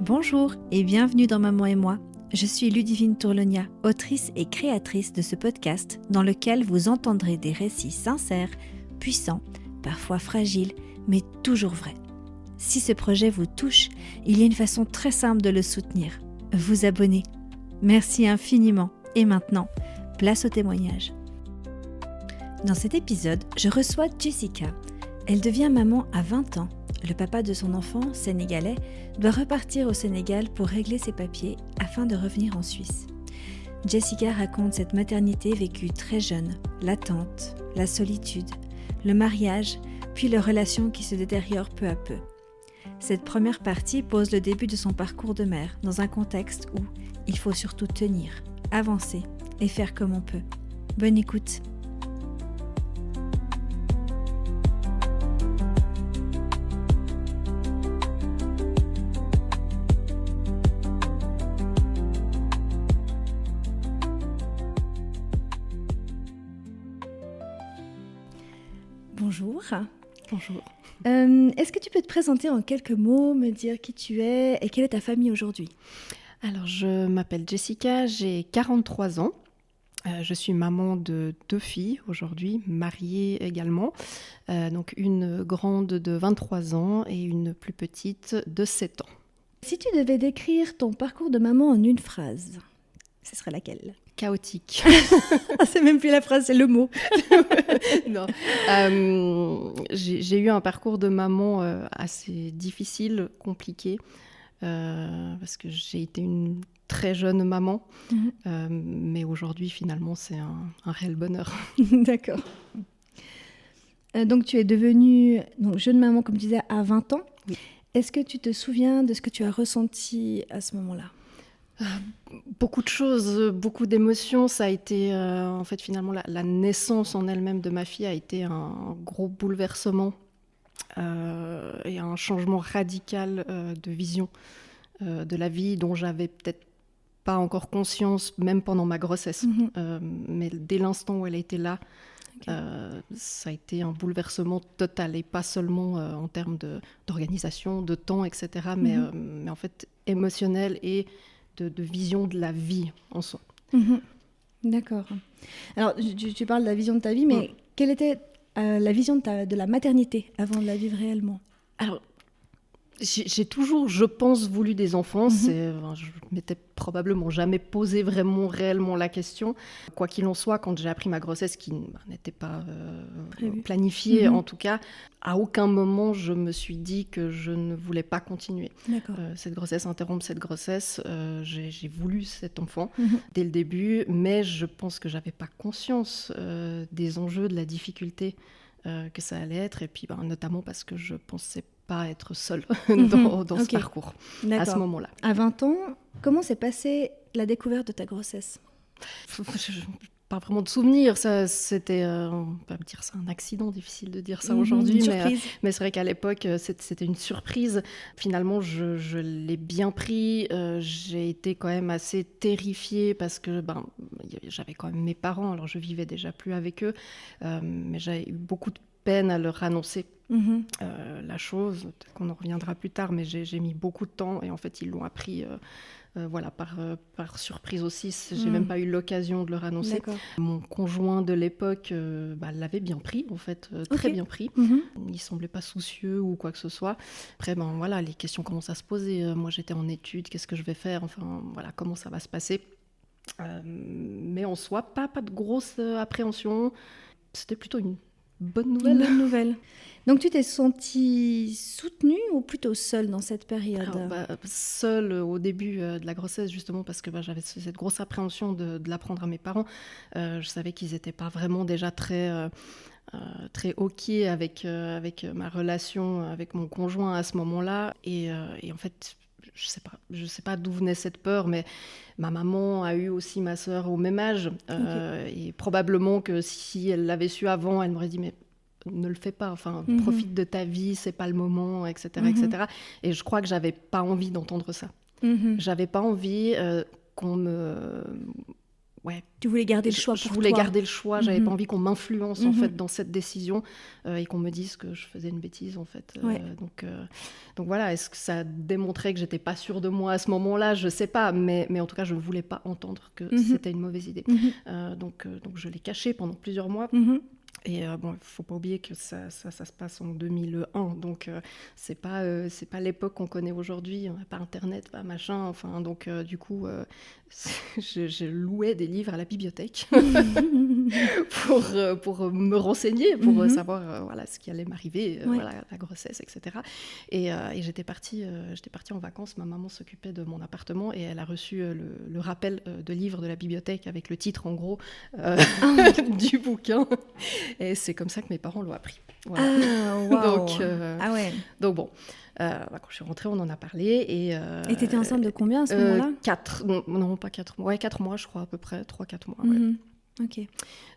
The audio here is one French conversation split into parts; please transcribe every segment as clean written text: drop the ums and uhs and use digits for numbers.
Bonjour et bienvenue dans Maman et moi. Je suis Ludivine Tourlonia, autrice et créatrice de ce podcast dans lequel vous entendrez des récits sincères, puissants, parfois fragiles, mais toujours vrais. Si ce projet vous touche, il y a une façon très simple de le soutenir. Vous abonner. Merci infiniment. Et maintenant, place au témoignage. Dans cet épisode, je reçois Jessica. Elle devient maman à 20 ans. Le papa de son enfant, sénégalais, doit repartir au Sénégal pour régler ses papiers afin de revenir en Suisse. Jessica raconte cette maternité vécue très jeune, l'attente, la solitude, le mariage, puis les relations qui se détériorent peu à peu. Cette première partie pose le début de son parcours de mère dans un contexte où il faut surtout tenir, avancer et faire comme on peut. Bonne écoute. Bonjour. Bonjour. Est-ce que tu peux te présenter en quelques mots, me dire qui tu es et quelle est ta famille aujourd'hui ? Alors, je m'appelle Jessica, j'ai 43 ans. Je suis maman de 2 filles aujourd'hui, mariée également. Donc une grande de 23 ans et une plus petite de 7 ans. Si tu devais décrire ton parcours de maman en une phrase, ce serait laquelle ? Chaotique. C'est même plus la phrase, c'est le mot. Non. J'ai eu un parcours de maman assez difficile, compliqué, parce que j'ai été une très jeune maman, mais aujourd'hui finalement c'est un réel bonheur. D'accord. Donc tu es devenue jeune maman, comme tu disais, à 20 ans. Oui. Est-ce que tu te souviens de ce que tu as ressenti à ce moment-là ? Beaucoup de choses, beaucoup d'émotions. Ça a été, en fait, finalement, la naissance en elle-même de ma fille a été un gros bouleversement et un changement radical de vision de la vie dont j'avais peut-être pas encore conscience, même pendant ma grossesse. Mais dès l'instant où elle a été là, ça a été un bouleversement total et pas seulement en termes d'organisation, de temps, etc., mais en fait émotionnel et de vision de la vie en soi. D'accord. Alors, tu parles de la vision de ta vie, mais quelle était la vision de la maternité avant de la vivre réellement ? Alors, j'ai toujours, je pense, voulu des enfants. Je m'étais probablement jamais posé vraiment, réellement la question. Quoi qu'il en soit, quand j'ai appris ma grossesse, qui n'était pas planifiée, en tout cas, à aucun moment je me suis dit que je ne voulais pas continuer. Interrompre cette grossesse. J'ai voulu cet enfant dès le début, mais je pense que j'avais pas conscience des enjeux, de la difficulté que ça allait être, et puis notamment parce que je pensais pas être seule dans ce parcours à ce moment-là. À 20 ans, comment s'est passée la découverte de ta grossesse ? Pas vraiment de souvenirs, ça, c'était, on peut dire ça, un accident, difficile de dire ça aujourd'hui, mais c'est vrai qu'à l'époque, c'était une surprise. Finalement, je l'ai bien pris, j'ai été quand même assez terrifiée parce que j'avais quand même mes parents, alors je vivais déjà plus avec eux, mais j'avais eu beaucoup de peine à leur annoncer la chose. Peut-être qu'on en reviendra plus tard, mais j'ai mis beaucoup de temps et en fait, ils l'ont appris par surprise aussi. J'ai même pas eu l'occasion de leur annoncer. D'accord. Mon conjoint de l'époque l'avait bien pris, en fait, très bien pris. Il semblait pas soucieux ou quoi que ce soit. Après, les questions commencent à se poser. Moi, j'étais en études, qu'est-ce que je vais faire ? Enfin, voilà, comment ça va se passer ? Mais en soi, pas de grosse appréhension. C'était plutôt une bonne nouvelle. Une bonne nouvelle. Donc tu t'es sentie soutenue ou plutôt seule dans cette période ? Seule au début de la grossesse, justement parce que j'avais cette grosse appréhension de l'apprendre à mes parents. Je savais qu'ils n'étaient pas vraiment déjà très OK avec ma relation avec mon conjoint à ce moment-là. Et en fait, je sais pas d'où venait cette peur, mais ma maman a eu aussi ma sœur au même âge. Et probablement que si elle l'avait su avant, elle m'aurait dit « mais ne le fais pas, profite de ta vie, c'est pas le moment, etc. etc. » Et je crois que j'avais pas envie d'entendre ça. J'avais pas envie qu'on me ouais. Tu voulais garder le choix pour Je voulais toi. garder le choix, j'avais pas envie qu'on m'influence en fait dans cette décision et qu'on me dise que je faisais une bêtise en fait. Ouais. Donc voilà, est-ce que ça démontrait que j'étais pas sûre de moi à ce moment-là? Je sais pas, mais en tout cas je ne voulais pas entendre que c'était une mauvaise idée. Donc je l'ai caché pendant plusieurs mois. Et bon, il faut pas oublier que ça se passe en 2001, donc c'est pas l'époque qu'on connaît aujourd'hui, pas Internet, pas machin, enfin, donc du coup, je louais des livres à la bibliothèque pour me renseigner, pour savoir voilà, ce qui allait m'arriver, voilà, la grossesse, etc. Et j'étais partie en vacances, ma maman s'occupait de mon appartement et elle a reçu le rappel de livres de la bibliothèque avec le titre en gros du bouquin. Et c'est comme ça que mes parents l'ont appris. Voilà. Ah, wow. Donc bon, quand je suis rentrée, on en a parlé. Et t'étais enceinte de combien à ce moment-là? 4, non, pas 4 mois. Ouais, 4 mois, je crois, à peu près, 3-4 mois. Ouais. Ok.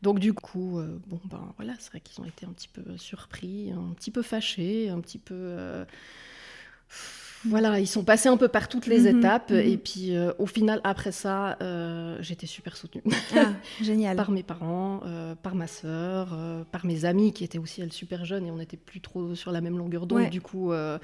Donc du coup, bon, ben voilà, c'est vrai qu'ils ont été un petit peu surpris, un petit peu fâchés, un petit peu... Voilà, ils sont passés un peu par toutes les étapes. Et puis, au final, après ça, j'étais super soutenue. Ah, génial. Par mes parents, par ma sœur, par mes amies qui étaient aussi, elles, super jeunes. Et on n'était plus trop sur la même longueur d'onde. Ouais. Du coup, elles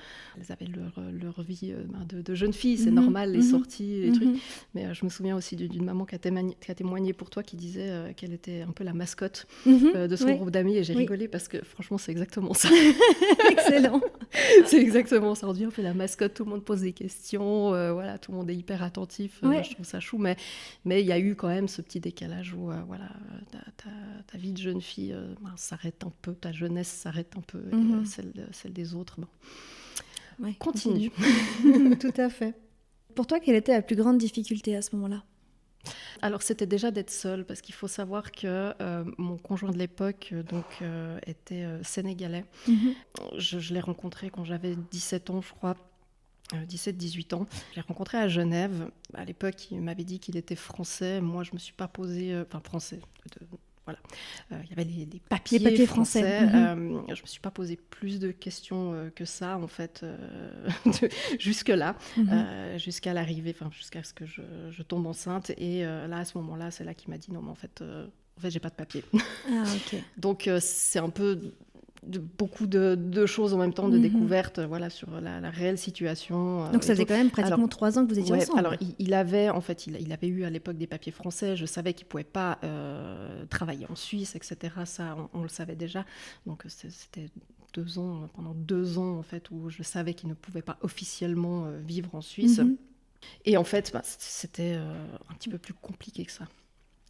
avaient leur vie de jeune fille. C'est normal, les sorties, les trucs. Mais je me souviens aussi d'une maman qui a témoigné pour toi, qui disait qu'elle était un peu la mascotte de son groupe d'amis. Et j'ai rigolé parce que, franchement, c'est exactement ça. Excellent. C'est exactement ça. On dit, on fait la mascotte. Tout le monde pose des questions, voilà, tout le monde est hyper attentif, je trouve ça chou, mais il y a eu quand même ce petit décalage où voilà, ta vie de jeune fille s'arrête un peu, ta jeunesse s'arrête un peu, et celle des autres. Bon. Continue. Tout à fait. Pour toi, quelle était la plus grande difficulté à ce moment-là? Alors, c'était déjà d'être seule, parce qu'il faut savoir que mon conjoint de l'époque était sénégalais. Je l'ai rencontré quand j'avais 17 ans, je crois. 17-18 ans. Je l'ai rencontré à Genève. À l'époque, il m'avait dit qu'il était français. Moi, je ne me suis pas posé... Enfin, français. Voilà. Il y avait des papiers français. Je ne me suis pas posé plus de questions que ça, en fait, jusque-là, jusqu'à l'arrivée, jusqu'à ce que je tombe enceinte. Et là, à ce moment-là, c'est là qu'il m'a dit, non, mais en fait, j'ai pas de papier. Ah, ok. Donc, c'est un peu... beaucoup de choses en même temps, de découvertes, voilà, sur la réelle situation. Donc ça faisait quand même pratiquement 3 ans que vous étiez ensemble. Alors il avait eu à l'époque des papiers français. Je savais qu'il ne pouvait pas travailler en Suisse, etc. Ça, on le savait déjà. Donc c'était pendant 2 ans en fait, où je savais qu'il ne pouvait pas officiellement vivre en Suisse. Et en fait, c'était un petit peu plus compliqué que ça.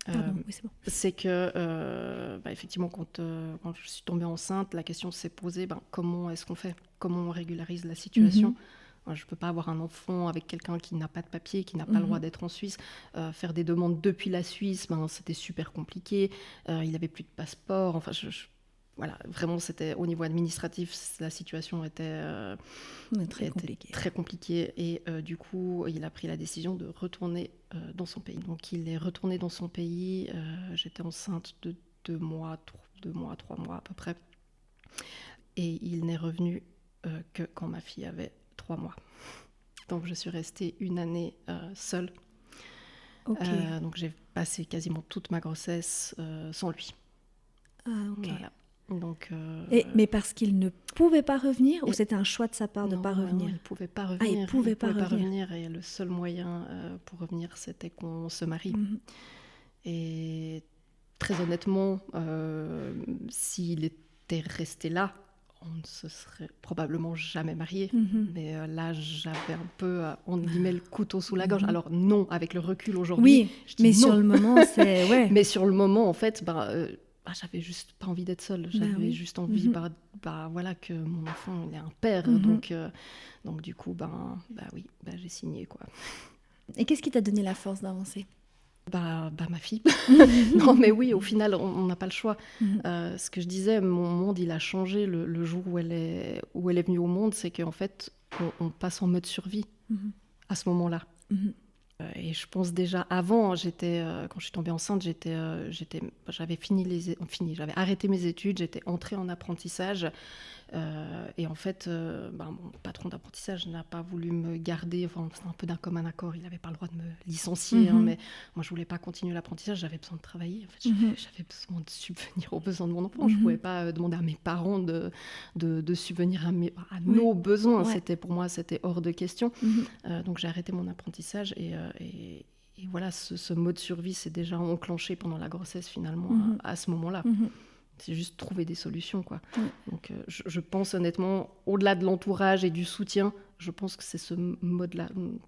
Oui, c'est bon. C'est que, effectivement, quand je suis tombée enceinte, la question s'est posée, comment est-ce qu'on fait? Comment on régularise la situation? Je ne peux pas avoir un enfant avec quelqu'un qui n'a pas de papier, qui n'a pas le droit d'être en Suisse. Faire des demandes depuis la Suisse, c'était super compliqué. Il n'avait plus de passeport. Enfin, voilà, vraiment, c'était au niveau administratif, la situation était très compliquée. Et du coup, il a pris la décision de retourner dans son pays. Donc, il est retourné dans son pays. J'étais enceinte de 3 mois à peu près. Et il n'est revenu que quand ma fille avait 3 mois. Donc, je suis restée 1 année seule. Okay. Donc, j'ai passé quasiment toute ma grossesse sans lui. Ah, ok. Voilà. Donc, mais parce qu'il ne pouvait pas revenir, ou c'était un choix de sa part de ne pas revenir? Non, il ne pouvait pas revenir. Ah, il ne pouvait pas revenir. Et le seul moyen pour revenir, c'était qu'on se marie. Et très honnêtement, s'il était resté là, on ne se serait probablement jamais mariés. Mais là, j'avais un peu, on guillemets, le couteau sous la gorge. Alors non, avec le recul aujourd'hui, oui, mais non. Sur le moment, c'est... Ouais. Mais sur le moment, en fait... j'avais juste pas envie d'être seule. J'avais juste envie voilà, que mon enfant ait un père. Donc du coup, oui, j'ai signé, quoi. Et qu'est-ce qui t'a donné la force d'avancer? Ma fille. Non, mais oui, au final, on n'a pas le choix. Ce que je disais, mon monde, il a changé le jour où elle est venue au monde. C'est qu'en fait, on passe en mode survie à ce moment-là. Et je pense déjà avant, quand je suis tombée enceinte, j'avais arrêté mes études, j'étais entrée en apprentissage. Et en fait, mon patron d'apprentissage n'a pas voulu me garder. Enfin, c'est un peu d'un commun accord. Il n'avait pas le droit de me licencier. Mais moi, je ne voulais pas continuer l'apprentissage. J'avais besoin de travailler. En fait, j'avais besoin de subvenir aux besoins de mon enfant. Je ne pouvais pas demander à mes parents de subvenir à nos besoins. Pour moi, c'était hors de question. Donc, j'ai arrêté mon apprentissage. Et voilà, ce mode survie s'est déjà enclenché pendant la grossesse, finalement, à ce moment-là. C'est juste trouver des solutions, quoi. Donc, je pense honnêtement, au-delà de l'entourage et du soutien, je pense que c'est ce mode-là,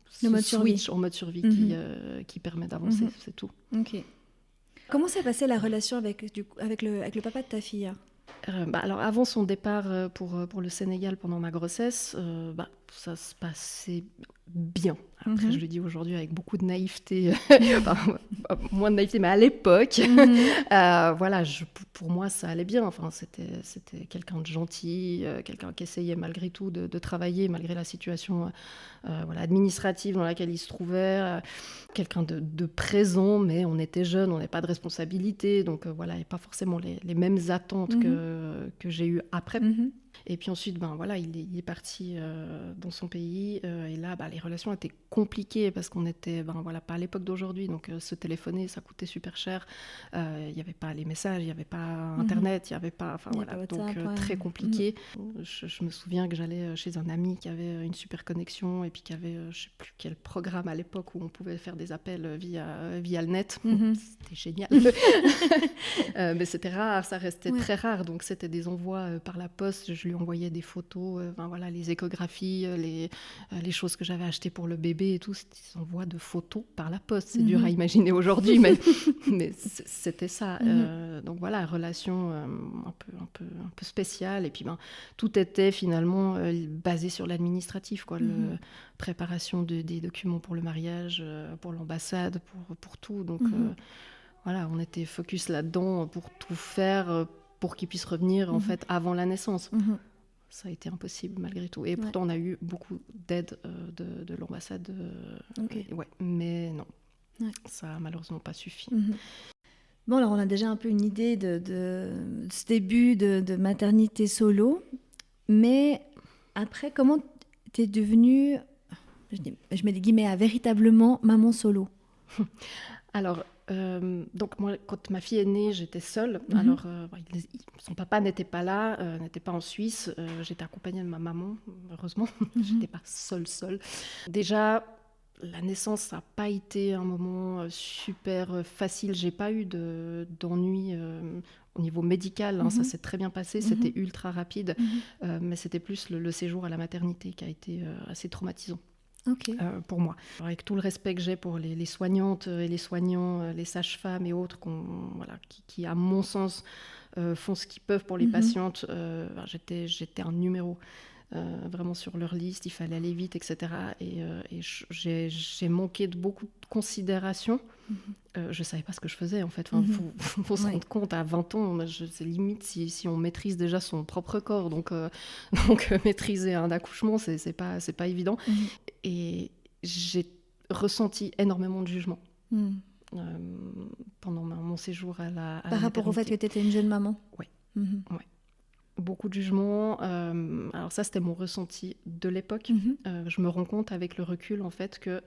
ce switch en mode survie qui permet d'avancer, c'est tout. Ok. Comment s'est passée la relation avec le papa de ta fille ? Alors, avant son départ pour le Sénégal pendant ma grossesse, ça se passait bien. Après, je le dis aujourd'hui avec beaucoup de naïveté, moins de naïveté, mais à l'époque, voilà, pour moi, ça allait bien. Enfin, c'était quelqu'un de gentil, quelqu'un qui essayait malgré tout de travailler, malgré la situation administrative dans laquelle il se trouvait, quelqu'un de présent, mais on était jeunes, on n'avait pas de responsabilité, donc voilà, il n'y a pas forcément les mêmes attentes que j'ai eues après. Et puis ensuite, il est parti dans son pays. Et là, les relations étaient compliquées parce qu'on était pas à l'époque d'aujourd'hui. Donc, se téléphoner, ça coûtait super cher. Il n'y avait pas les messages, il n'y avait pas Internet, il n'y avait pas... Enfin, voilà, donc très compliqué. Je me souviens que j'allais chez un ami qui avait une super connexion et puis qui avait, je ne sais plus quel programme à l'époque où on pouvait faire des appels via le net. C'était génial. Mais c'était rare, ça restait très rare. Donc, c'était des envois par la poste. Je lui envoyais des photos, les échographies, les choses que j'avais achetées pour le bébé et tout. C'était des envois de photos par la poste. C'est dur à imaginer aujourd'hui, mais c'était ça. Donc voilà, relation un peu spéciale. Et puis tout était finalement basé sur l'administratif, quoi. Préparation des documents pour le mariage, pour l'ambassade, pour tout. Donc voilà, on était focus là-dedans pour tout faire pour qu'il puisse revenir en fait avant la naissance. Ça a été impossible malgré tout. Et pourtant, on a eu beaucoup d'aide de l'ambassade. Mais non, ça n'a malheureusement pas suffi. Bon, alors on a déjà un peu une idée de ce début de maternité solo. Mais après, comment tu es devenue, je mets des guillemets, véritablement maman solo ? Alors, donc moi, quand ma fille est née, j'étais seule. Alors, son papa n'était pas là, n'était pas en Suisse. J'étais accompagnée de ma maman, heureusement. J'étais pas seule. Déjà, la naissance n'a pas été un moment super facile. J'ai pas eu d'ennui au niveau médical. Ça s'est très bien passé. C'était ultra rapide. Mais c'était plus le séjour à la maternité qui a été assez traumatisant. Pour moi. Alors, avec tout le respect que j'ai pour les soignantes et les soignants, les sages-femmes et autres qui, à mon sens, font ce qu'ils peuvent pour les patientes, j'étais un numéro vraiment sur leur liste, il fallait aller vite, etc. Et j'ai manqué de beaucoup de considération. Je ne savais pas ce que je faisais, en fait. Faut se rendre compte, à 20 ans, c'est limite si on maîtrise déjà son propre corps. Donc maîtriser un accouchement, c'est pas évident. Et j'ai ressenti énormément de jugement pendant mon séjour à la Par rapport au fait que tu étais une jeune maman ? Oui. Beaucoup de jugement. Alors ça, c'était mon ressenti de l'époque. Je me rends compte avec le recul, en fait, que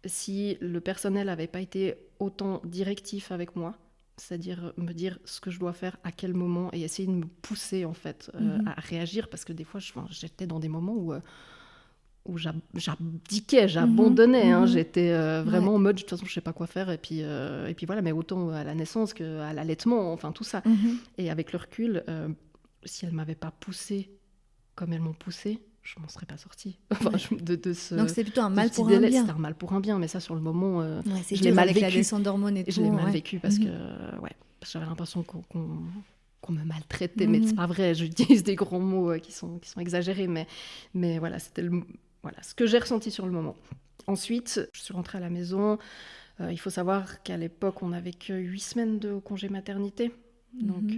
si le personnel n'avait pas été autant directif avec moi, c'est-à-dire me dire ce que je dois faire, à quel moment, et essayer de me pousser, en fait, à réagir, parce que des fois, j'étais dans des moments où j'abdiquais, j'abandonnais. J'étais vraiment en mode, de toute façon, je ne sais pas quoi faire. Et puis voilà, mais autant à la naissance qu'à l'allaitement, enfin tout ça. Et avec le recul, si elles ne m'avaient pas poussée comme elles m'ont poussée, je ne m'en serais pas sortie. Donc c'est plutôt un mal pour un bien. C'était un mal pour un bien, mais ça, sur le moment, je l'ai mal vécu. La descente d'hormones et tout. Je l'ai mal vécu parce que j'avais l'impression qu'on me maltraitait. Mais ce n'est pas vrai, j'utilise des grands mots qui sont exagérés. Mais voilà, c'était ce que j'ai ressenti sur le moment. Ensuite, je suis rentrée à la maison. Il faut savoir qu'à l'époque, on n'avait que 8 semaines de congé maternité. Donc,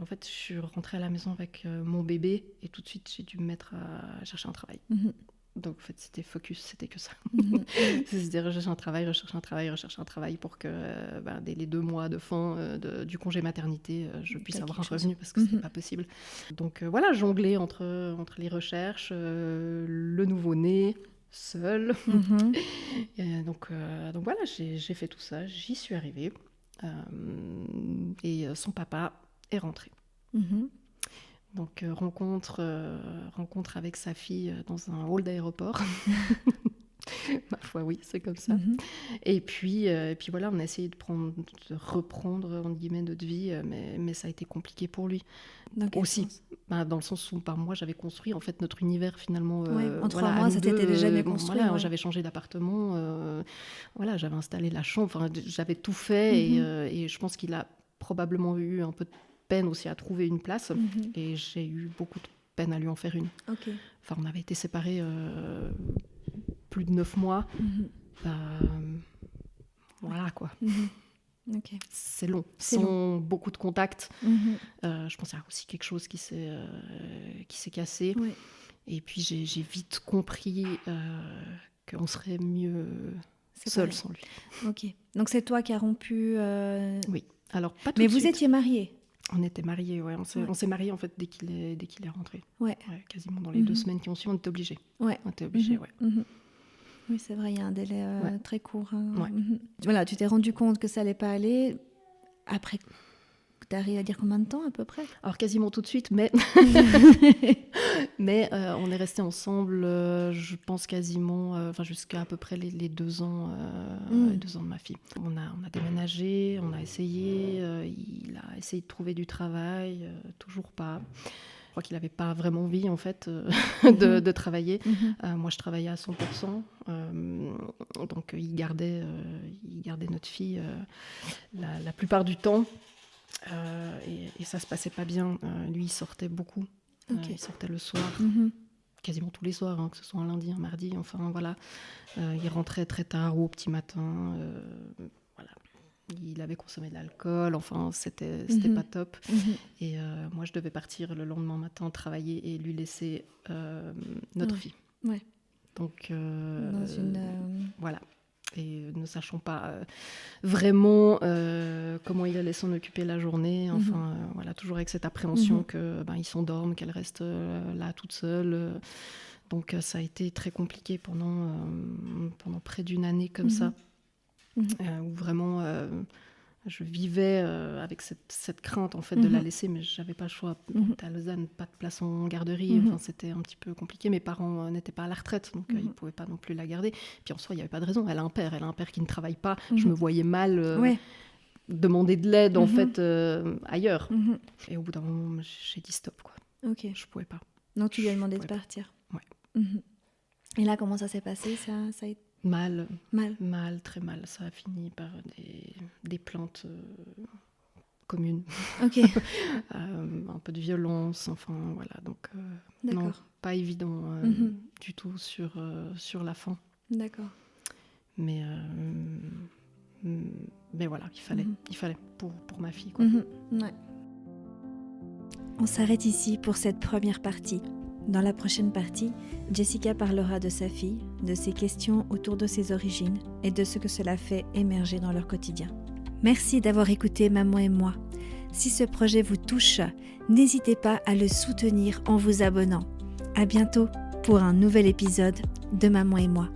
en fait, je suis rentrée à la maison avec mon bébé et tout de suite, j'ai dû me mettre à chercher un travail. Donc, en fait, c'était focus, c'était que ça. Mhm. C'était rechercher un travail pour que, dès les 2 mois de fin du congé maternité, je puisse T'as avoir un quelque chose. revenu parce que c'était Mhm. pas possible. Donc, voilà, jongler entre les recherches, le nouveau-né, seul. Mhm. Donc voilà, j'ai fait tout ça, j'y suis arrivée. Et son papa est rentré. Mhm. Donc rencontre avec sa fille dans un hall d'aéroport. Ma foi, oui, c'est comme ça. Mhm. Et puis voilà, on a essayé de reprendre entre guillemets notre vie, mais ça a été compliqué pour lui Dans quel aussi. sens? Dans le sens où par moi j'avais construit en fait notre univers finalement. Ouais, en 3 à mois, nous ça deux, t'était déjà bien construit. voilà, Ouais. j'avais changé d'appartement, voilà, j'avais installé la chambre, enfin, j'avais tout fait et je pense qu'il a probablement eu un peu de peine aussi à trouver une place Mhm. et j'ai eu beaucoup de peine à lui en faire une. Ok. Enfin, on avait été séparés plus de 9 mois. Mhm. Voilà quoi. Mhm. Ok. C'est long, C'est sans beaucoup de contacts. Mhm. Je pense qu'il y a aussi quelque chose qui s'est cassé. Ouais. Et puis j'ai vite compris qu'on serait mieux C'est seul pareil. sans lui. Ok. Donc c'est toi qui as rompu. Oui. Alors pas tout Mais de vous suite. étiez mariés. On était mariés, ouais. Ouais. On s'est mariés en fait dès qu'il est rentré. Ouais. Ouais, quasiment dans les 2 semaines qui ont suivi, on était obligés. Ouais. On était obligés, Mhm. ouais. Mhm. Oui, c'est vrai, il y a un délai Ouais. très court. Hein. Ouais. Mhm. Voilà, tu t'es rendu compte que ça allait pas aller. Après, t'arrives à dire combien de temps à peu près? Alors quasiment tout de suite, mais on est restés ensemble, je pense quasiment, jusqu'à à peu près les 2 ans, 2 ans de ma fille. On a déménagé, on a essayé, il a essayé de trouver du travail, toujours pas. Je crois qu'il n'avait pas vraiment envie en fait de travailler. Mhm. Moi, je travaillais à 100%, donc il gardait notre fille la plupart du temps. Et ça se passait pas bien. Lui, il sortait beaucoup. Ok. Il sortait le soir, Mhm. quasiment tous les soirs, hein, que ce soit un lundi, un mardi, enfin voilà. Il rentrait très tard ou au petit matin. Voilà. Il avait consommé de l'alcool, enfin c'était pas top. Mhm. Et moi, je devais partir le lendemain matin travailler et lui laisser notre Ouais. fille. Ouais. Donc Dans une. voilà. Et ne sachant pas vraiment comment il allait s'en occuper la journée, enfin voilà, toujours avec cette appréhension que il s'endorme, qu'elle reste là toute seule. Donc ça a été très compliqué pendant près d'1 année comme ça, où vraiment je vivais avec cette crainte en fait de la laisser, mais j'avais pas le choix. On était à Lausanne, pas de place en garderie, enfin c'était un petit peu compliqué. Mes parents n'étaient pas à la retraite, donc ils pouvaient pas non plus la garder. Puis en soi, il y avait pas de raison. Elle a un père qui ne travaille pas. Je me voyais mal Ouais. demander de l'aide en fait ailleurs. Mhm. Et au bout d'un moment, j'ai dit stop quoi. Ok. Je pouvais pas. Donc tu lui as Je demandé de pouvais pas. partir. Ouais. Mhm. Et là, comment ça s'est passé? Ça a été Mal, mal. très mal. Ça a fini par des plaintes communes. Ok. Un peu de violence, enfin voilà. Donc non, D'accord. pas évident du tout sur la fin. D'accord. Mais voilà, il fallait pour ma fille quoi. Ouais. On s'arrête ici pour cette première partie. Dans la prochaine partie, Jessica parlera de sa fille, de ses questions autour de ses origines et de ce que cela fait émerger dans leur quotidien. Merci d'avoir écouté Maman et moi. Si ce projet vous touche, n'hésitez pas à le soutenir en vous abonnant. À bientôt pour un nouvel épisode de Maman et moi.